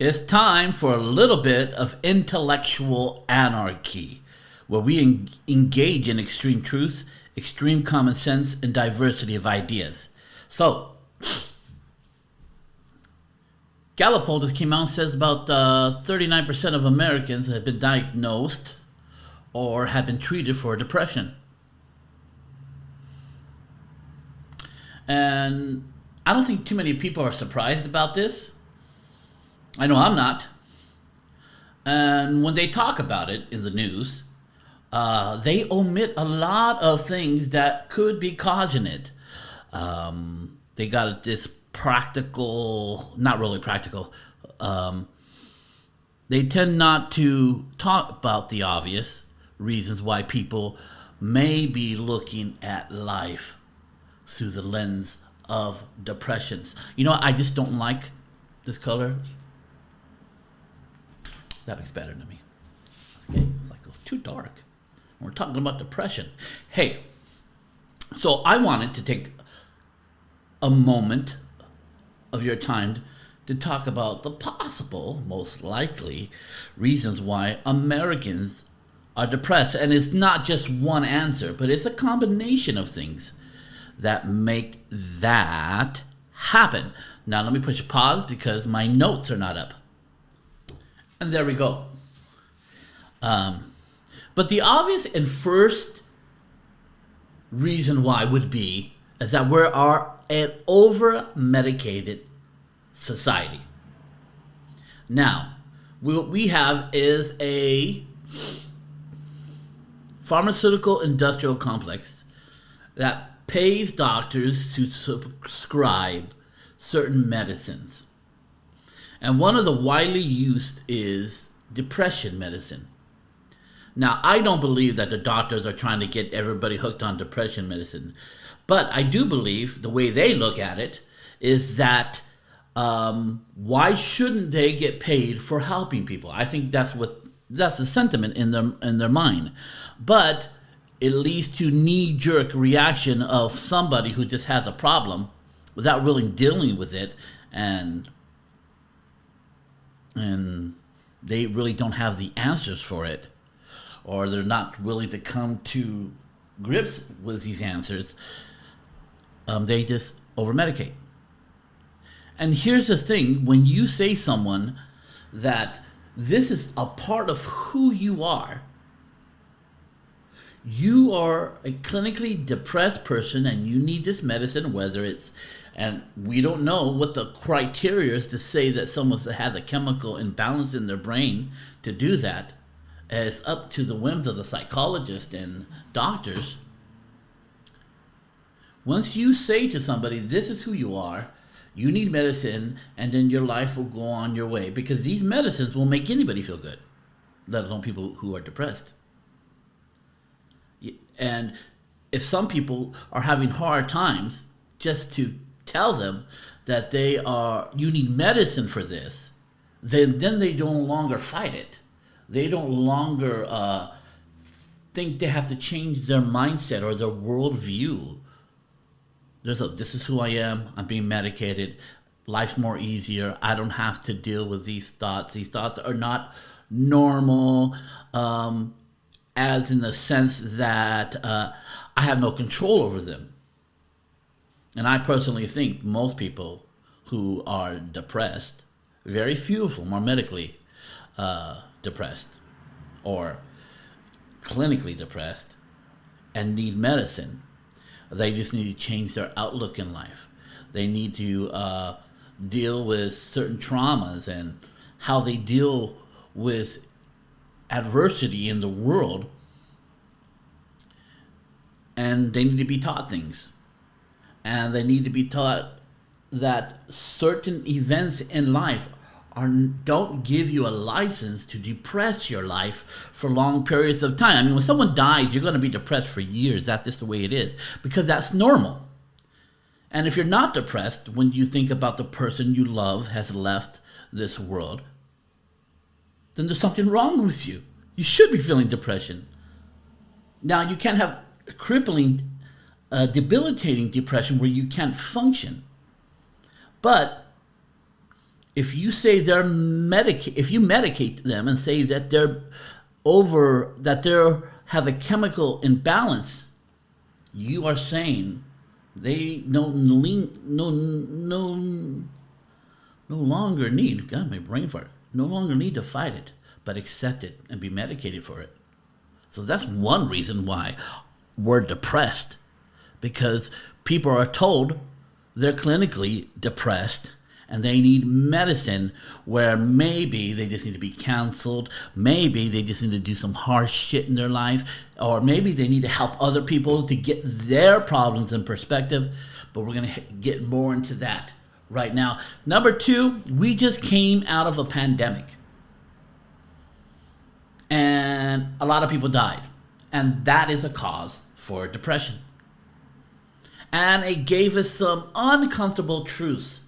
It's time for a little bit of intellectual anarchy, where we engage in extreme truth, extreme common sense, and diversity of ideas. So, Gallup poll just came out and says about 39% of Americans have been diagnosed or have been treated for depression. And I don't think too many people are surprised about this. I know I'm not. And when they talk about it in the news, they omit a lot of things that could be causing it. They got this practical, not really practical. They tend not to talk about the obvious reasons why people may be looking at life through the lens of depressions. You know what I just don't like? This color. That looks better to me. Okay, like it was too dark. We're talking about depression. Hey, so I wanted to take a moment of your time to talk about the possible, most likely, reasons why Americans are depressed. And it's not just one answer, but it's a combination of things that make that happen. Now let me push pause because my notes are not up. And there we go. But the obvious and first reason why would be is that we are an over-medicated society. Now, what we have is a pharmaceutical industrial complex that pays doctors to prescribe certain medicines. And one of the widely used is depression medicine. Now, I don't believe that the doctors are trying to get everybody hooked on depression medicine. But I do believe the way they look at it is that why shouldn't they get paid for helping people? I think that's the sentiment in their mind. But it leads to knee-jerk reaction of somebody who just has a problem without really dealing with it, and they really don't have the answers for it, or they're not willing to come to grips with these answers. They just over-medicate. And here's the thing, when you say someone that this is a part of who you are a clinically depressed person and you need this medicine, whether it's, and we don't know what the criteria is to say that someone has a chemical imbalance in their brain to do that. It's up to the whims of the psychologist and doctors. Once you say to somebody, this is who you are, you need medicine, and then your life will go on your way, because these medicines will make anybody feel good, let alone people who are depressed. And if some people are having hard times, just to tell them that you need medicine for this, then they no longer fight it. They don't longer think they have to change their mindset or their worldview. This is who I am. I'm being medicated. Life's more easier. I don't have to deal with these thoughts. These thoughts are not normal, as in the sense that I have no control over them. And I personally think most people who are depressed, very few of them are medically depressed or clinically depressed and need medicine. They just need to change their outlook in life. They need to deal with certain traumas and how they deal with adversity in the world. And they need to be taught things. And they need to be taught that certain events in life don't give you a license to depress your life for long periods of time. I mean, when someone dies, you're going to be depressed for years. That's just the way it is, because that's normal. And if you're not depressed when you think about the person you love has left this world, then there's something wrong with you. You should be feeling depression. Now, you can't have crippling, debilitating depression where you can't function. But if you say if you medicate them and say that they have a chemical imbalance, you are saying they no longer need, God, my brain fart, no longer need to fight it, but accept it and be medicated for it. So that's one reason why we're depressed, because people are told they're clinically depressed and they need medicine, where maybe they just need to be counseled, maybe they just need to do some harsh shit in their life, or maybe they need to help other people to get their problems in perspective. But we're going to get more into that right now. Number two, we just came out of a pandemic. And a lot of people died. And that is a cause for depression. And it gave us some uncomfortable truths.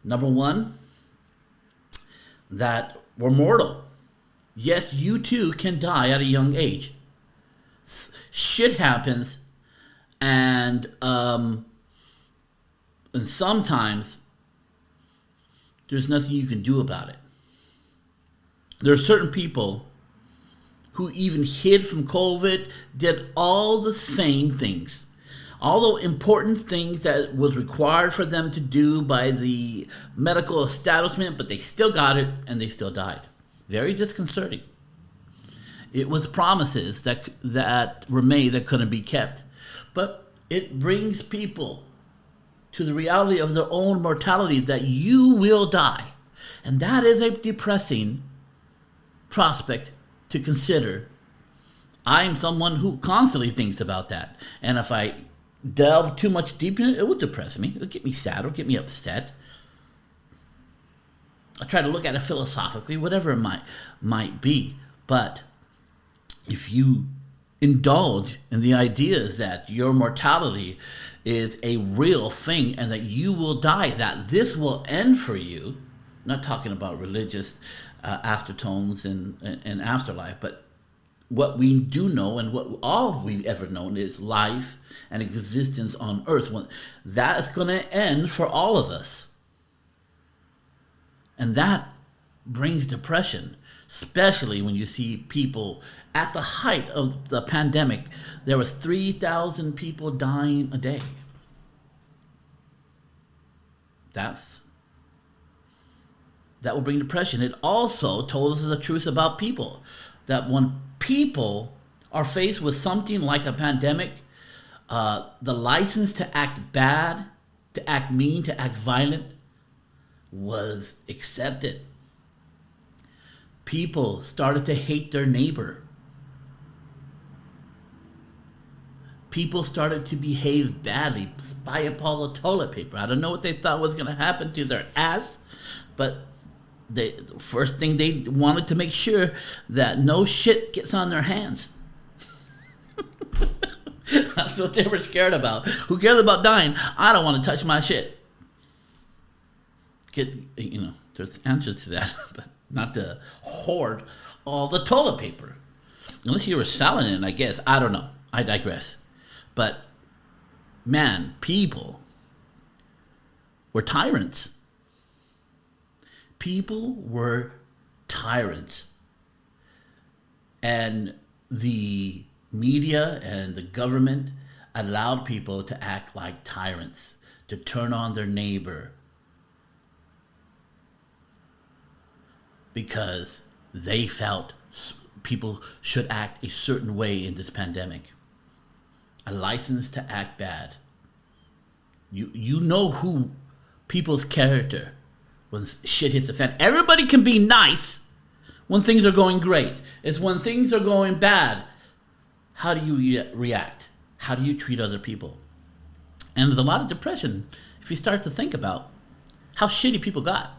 Number one, that we're mortal. Yes, you too can die at a young age. Shit happens, and sometimes there's nothing you can do about it. There are certain people who even hid from COVID, did all the same things. All the important things that was required for them to do by the medical establishment, but they still got it and they still died. Very disconcerting. It was promises that were made that couldn't be kept. But it brings people to the reality of their own mortality, that you will die. And that is a depressing prospect to consider. I'm someone who constantly thinks about that. And if I delve too much deep in it, it will depress me. It'll get me sad. It'll get me upset. I try to look at it philosophically, whatever it might be. But if you indulge in the ideas that your mortality is a real thing and that you will die, that this will end for you, I'm not talking about religious aftertones and afterlife, but what we do know and what all we've ever known is life and existence on earth. That is going to end for all of us. And that brings depression, especially when you see people at the height of the pandemic. There was 3,000 people dying a day. That will bring depression. It also told us the truth about people, that when people are faced with something like a pandemic, the license to act bad, to act mean, to act violent was accepted. People started to hate their neighbor. People started to behave badly, buy up all the toilet paper. I don't know what they thought was going to happen to their ass, but the first thing they wanted to make sure that no shit gets on their hands. That's what they were scared about. Who cares about dying? I don't want to touch my shit. There's answers to that, but not to hoard all the toilet paper. Unless you were selling it, I guess. I don't know. I digress. But, man, people were tyrants. People were tyrants. And the media and the government allowed people to act like tyrants, to turn on their neighbor, because they felt people should act a certain way in this pandemic. A license to act bad. You know who people's character when shit hits the fan. Everybody can be nice when things are going great. It's when things are going bad. How do you react? How do you treat other people? And there's a lot of depression if you start to think about how shitty people got.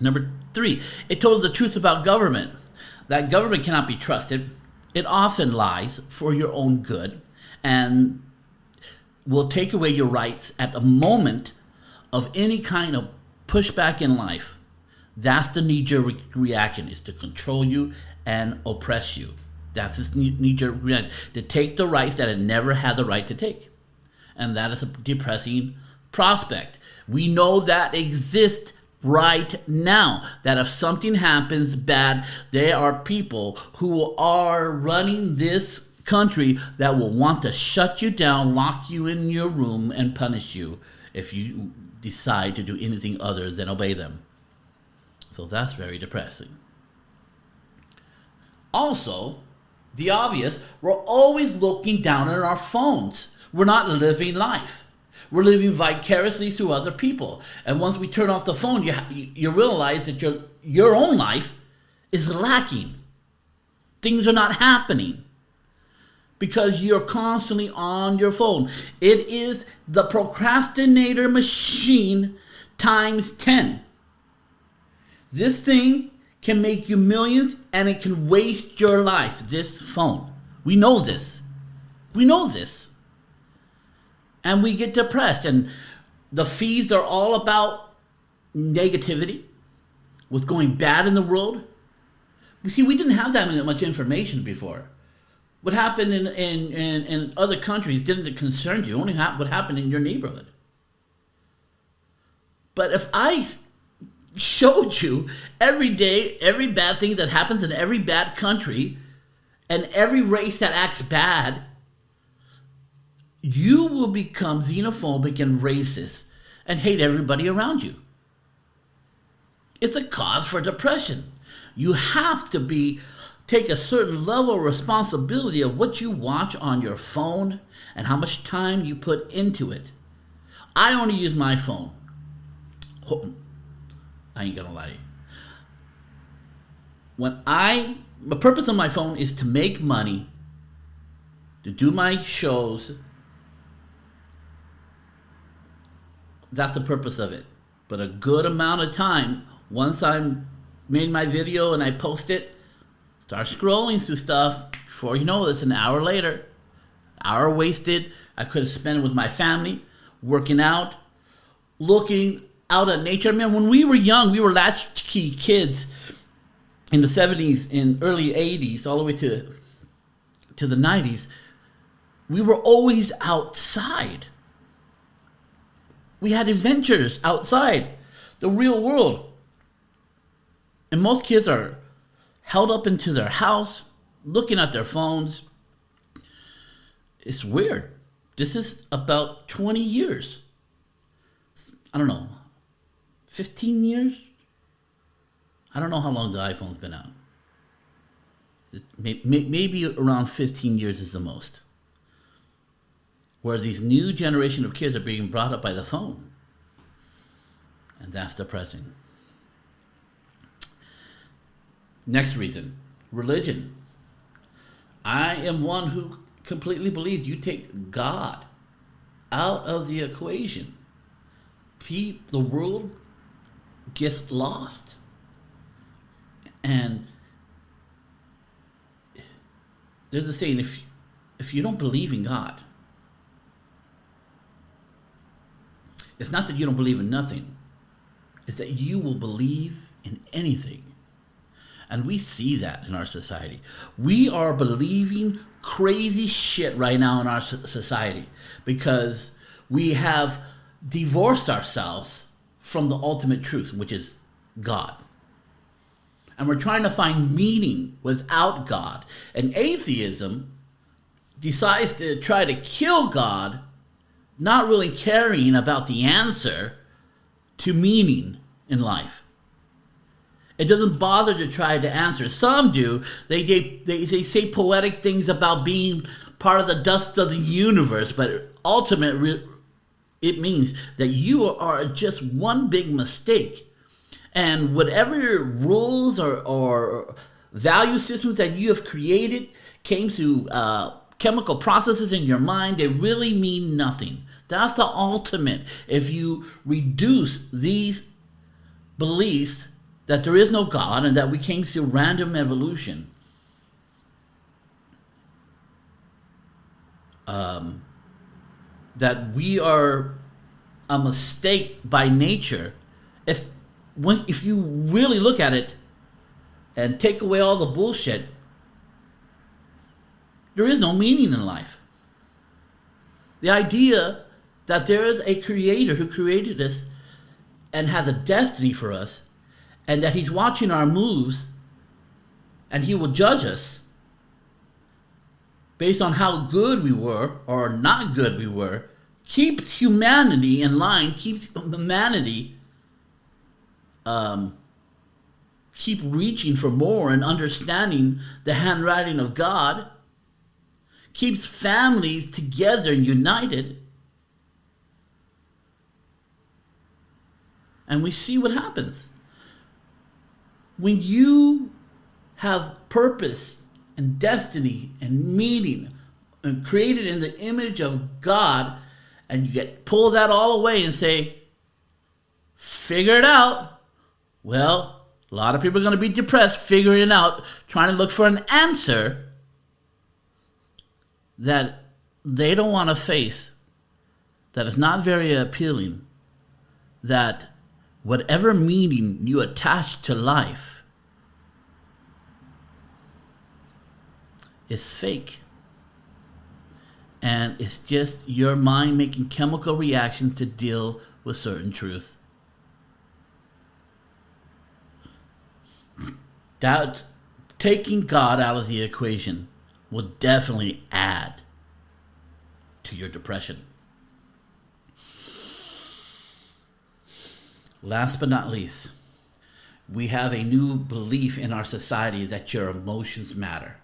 Number 3, it told us the truth about government. That government cannot be trusted. It often lies for your own good and will take away your rights at a moment of any kind of pushback in life. That's the knee-jerk reaction, is to control you and oppress you. That's its knee-jerk reaction, to take the rights that it never had the right to take. And that is a depressing prospect. We know that exists right now that if something happens bad, there are people who are running this country that will want to shut you down, lock you in your room, and punish you if you decide to do anything other than obey them. So that's very depressing. Also, the obvious, we're always looking down at our phones. We're not living life. We're living vicariously through other people. And once we turn off the phone, you realize that your own life is lacking. Things are not happening because you're constantly on your phone. It is the procrastinator machine times 10. This thing can make you millions and it can waste your life, this phone. We know this. We know this. And we get depressed, and the feeds are all about negativity, what's going bad in the world. You see, we didn't have that much information before. What happened in other countries didn't concern you, only what happened in your neighborhood. But if I showed you every day, every bad thing that happens in every bad country, and every race that acts bad, you will become xenophobic and racist and hate everybody around you. It's a cause for depression. You have to take a certain level of responsibility of what you watch on your phone and how much time you put into it. I only use my phone. I ain't gonna lie to you. The purpose of my phone is to make money, to do my shows. That's the purpose of it. But a good amount of time, once I'm made my video and I post it, start scrolling through stuff. Before you know it, it's an hour later. Hour wasted. I could have spent it with my family, working out, looking out at nature. I mean, when we were young, we were latchkey kids in the 70s and early 80s, all the way to the 90s. We were always outside. We had adventures outside the real world. And most kids are held up into their house, looking at their phones. It's weird. This is about 20 years. I don't know, 15 years? I don't know how long the iPhone's been out. Maybe around 15 years is the most. Where these new generation of kids are being brought up by the phone. And that's depressing. Next reason, religion. I am one who completely believes you take God out of the equation. The world gets lost. And there's a saying, if you don't believe in God, it's not that you don't believe in nothing. It's that you will believe in anything. And we see that in our society. We are believing crazy shit right now in our society because we have divorced ourselves from the ultimate truth, which is God. And we're trying to find meaning without God. And atheism decides to try to kill God, not really caring about the answer to meaning in life. It doesn't bother to try to answer. Some do. They say poetic things about being part of the dust of the universe, but ultimately it means that you are just one big mistake. And whatever rules or value systems that you have created came through chemical processes in your mind, they really mean nothing. That's the ultimate. If you reduce these beliefs that there is no God and that we came through random evolution, that we are a mistake by nature, if you really look at it and take away all the bullshit, there is no meaning in life. The idea that there is a creator who created us and has a destiny for us, and that he's watching our moves and he will judge us based on how good we were or not good we were, keeps humanity in line, keeps humanity keep reaching for more and understanding the handwriting of God, keeps families together and united. And we see what happens. When you have purpose and destiny and meaning and created in the image of God, and you get pull that all away and say, figure it out. Well, a lot of people are going to be depressed figuring it out, trying to look for an answer that they don't want to face, that is not very appealing, that whatever meaning you attach to life is fake. And it's just your mind making chemical reactions to deal with certain truth. That taking God out of the equation will definitely add to your depression. Last but not least, we have a new belief in our society that your emotions matter.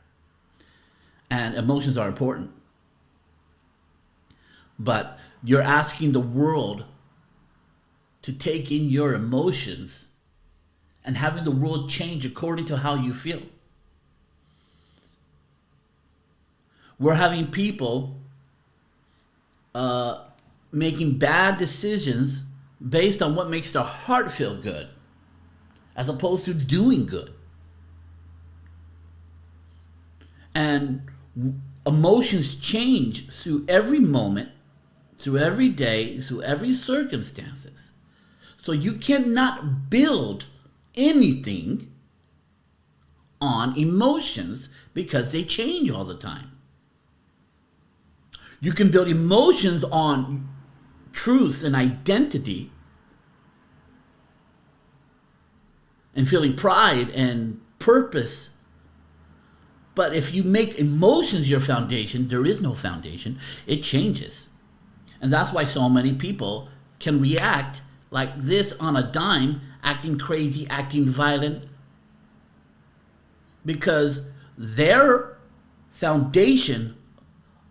And emotions are important. But you're asking the world to take in your emotions and having the world change according to how you feel. We're having people making bad decisions based on what makes their heart feel good, as opposed to doing good. And emotions change through every moment, through every day, through every circumstances. So you cannot build anything on emotions because they change all the time. You can build emotions on truth and identity and feeling pride and purpose. But if you make emotions your foundation, there is no foundation. It changes. And that's why so many people can react like this on a dime, acting crazy, acting violent, because their foundation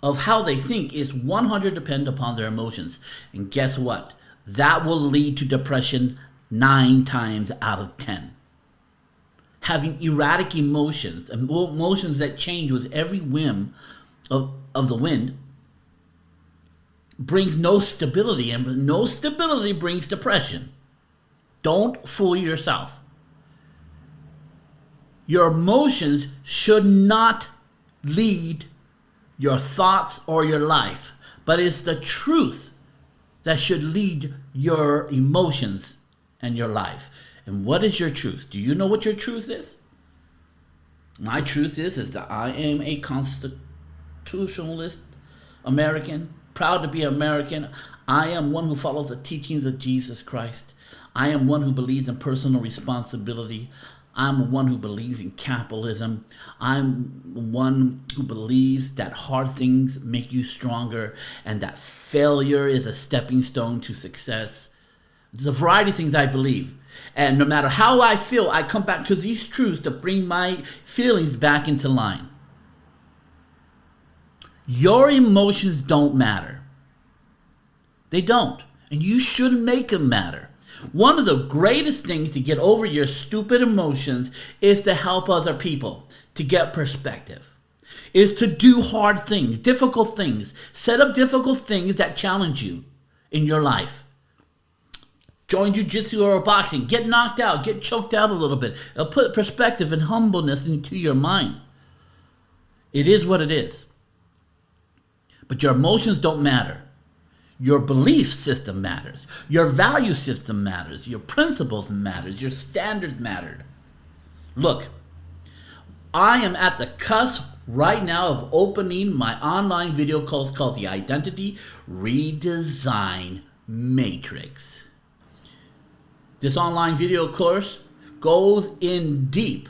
of how they think is 100% dependent upon their emotions. And guess what? That will lead to depression 9 times out of 10. Having erratic emotions, emotions that change with every whim of the wind, brings no stability, and no stability brings depression. Don't fool yourself. Your emotions should not lead your thoughts or your life, but it's the truth that should lead your emotions and your life. And what is your truth? Do you know what your truth is? My truth is that I am a constitutionalist American, proud to be American. I am one who follows the teachings of Jesus Christ. I am one who believes in personal responsibility. I'm one who believes in capitalism. I'm one who believes that hard things make you stronger and that failure is a stepping stone to success. There's a variety of things I believe. And no matter how I feel, I come back to these truths to bring my feelings back into line. Your emotions don't matter. They don't. And you shouldn't make them matter. One of the greatest things to get over your stupid emotions is to help other people, to get perspective, is to do hard things, difficult things. Set up difficult things that challenge you in your life. Join jiu-jitsu or boxing. Get knocked out. Get choked out a little bit. It'll put perspective and humbleness into your mind. It is what it is. But your emotions don't matter. Your belief system matters. Your value system matters. Your principles matters. Your standards matter. Look, I am at the cusp right now of opening my online video course called the Identity Redesign Matrix. This online video course goes in deep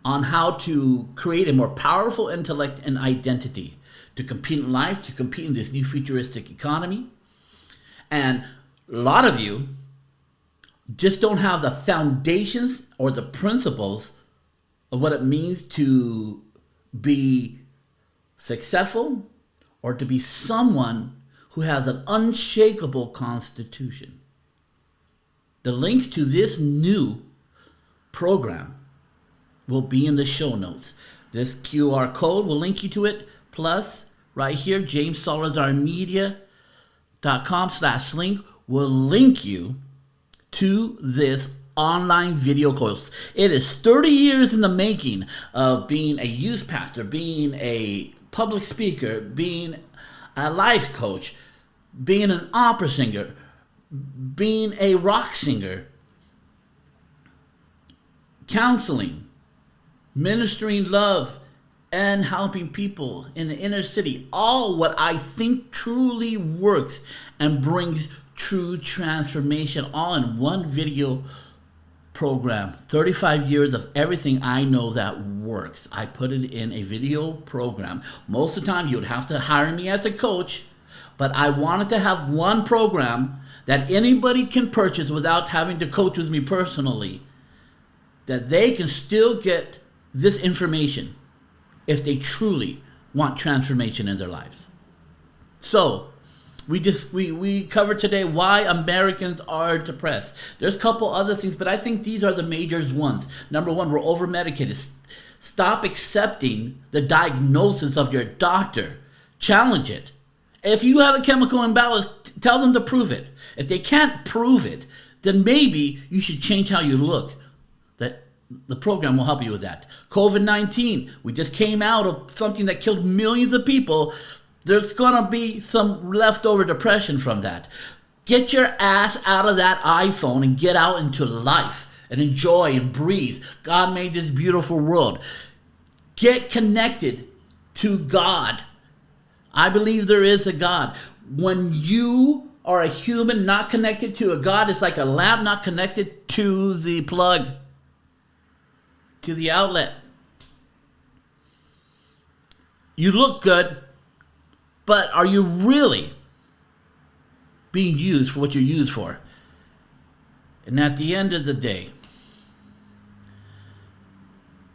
on how to create a more powerful intellect and identity to compete in life, to compete in this new futuristic economy. And a lot of you just don't have the foundations or the principles of what it means to be successful or to be someone who has an unshakable constitution. The links to this new program will be in the show notes. This QR code will link you to it. Plus, right here, JamesSalazarMedia.com/SLING will link you to this online video course. It is 30 years in the making of being a youth pastor, being a public speaker, being a life coach, being an opera singer, being a rock singer, counseling, ministering love, and helping people in the inner city. All what I think truly works and brings true transformation, all in one video program. 35 years of everything I know that works. I put it in a video program. Most of the time you would have to hire me as a coach, but I wanted to have one program that anybody can purchase without having to coach with me personally, that they can still get this information if they truly want transformation in their lives. So we covered today why Americans are depressed. There's a couple other things, but I think these are the major ones. Number one, we're over-medicated. Stop accepting the diagnosis of your doctor. Challenge it. If you have a chemical imbalance, tell them to prove it. If they can't prove it, then maybe you should change how you look. That the program will help you with that. COVID-19, we just came out of something that killed millions of people. There's going to be some leftover depression from that. Get your ass out of that iPhone and get out into life and enjoy and breathe. God made this beautiful world. Get connected to God. I believe there is a God. When you are a human not connected to a God, it's like a lamp not connected to the plug, to the outlet. You look good, but are you really being used for what you're used for? And at the end of the day,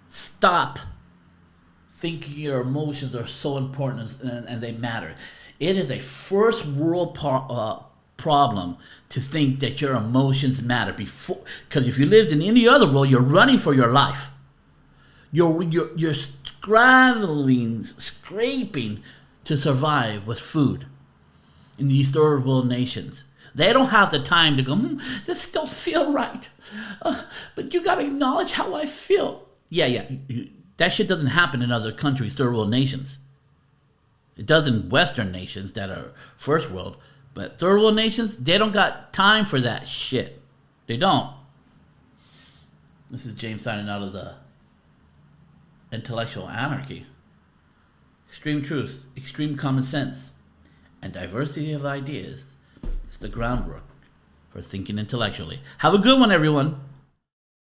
stop thinking your emotions are so important and they matter. It is a first world problem to think that your emotions matter before, because if you lived in any other world, you're running for your life. You're scraping to survive with food in these third world nations. They don't have the time to go, this don't feel right. But you got to acknowledge how I feel. Yeah. That shit doesn't happen in other countries, third world nations. It does in Western nations that are first world. But third world nations, they don't got time for that shit. They don't. This is James signing out of the Intellectual Anarchy. Extreme truth, extreme common sense, and diversity of ideas is the groundwork for thinking intellectually. Have a good one, everyone.